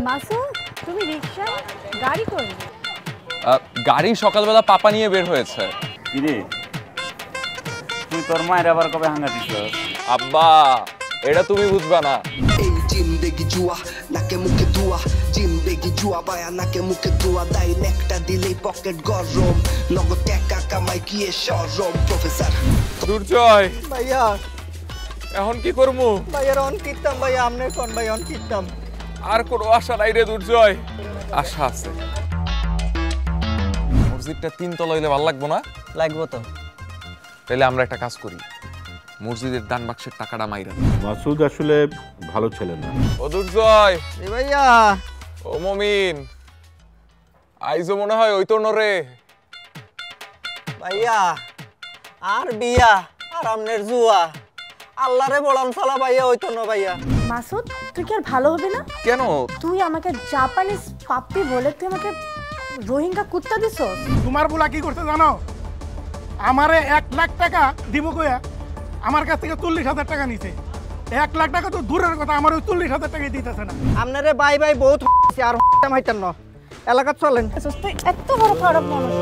মাসুদ তুমি রিকশা গাড়ি কই? গাড়ি সকালবেলা পাপা নিয়ে বের হয়েছে। কিরে তুই তোর মায়ের আবার কবে হাঙ্গা দিছস? আব্বা এটা তুমি বুঝবা না। এই জিন্দেগি জুয়া নাকে মুখে ধোয়া, জিন্দেগি জুয়া বায়া নাকে মুখে ধোয়া, ডাইরেক্টটা দিলেই পকেট গরম, নগদ টাকা কামাই কি এ শরম। প্রফেসর দুর্জয় ভাইয়া এখন কি করবো? ভাইয়ার অন কিতাম ভাইয়া, আমনে কোন ভাই অন কিতাম? আর কোনো আশা নাই রে দুর্জয়। আশা আছে, মসজিদটা 3 তলা হইলে ভালো লাগবো না? লাগবো তো। তাহলে আমরা একটা কাজ করি, মসজিদের দান বাক্সের টাকাটা মাইরা। মাসুদ আসলে ভালো ছেলে না। ও দুর্জয়, এ ভাইয়া ও মমিন, আইজো মনে হয় ওই তো নরে। ভাইয়া আর বিয়া আর আমনের জুয়া, আল্লাহরে বলাম সালা ভাইয়া হইতো না ভাইয়া। মাসুদ তুই কি আর ভালো হবে না? কেন? তুই আমাকে জাপানিজ পাপ্পি বলে তুই আমাকে রোহিঙ্গা কুত্তা দিছস। তোমার বুলা কি করতে জানো? আমারে 1 লাখ টাকা দিব কইয়া আমার কাছ থেকে 40,000 টাকা নিছে। 1 লাখ টাকা তো দূরের কথা, আমার ওই 40,000 টাকা দিতেছে না। আমনারে বাই বাই বহুত আর হইতাম না, এলাকা চলেন। তুই এত বড় খারাপ মানুষ।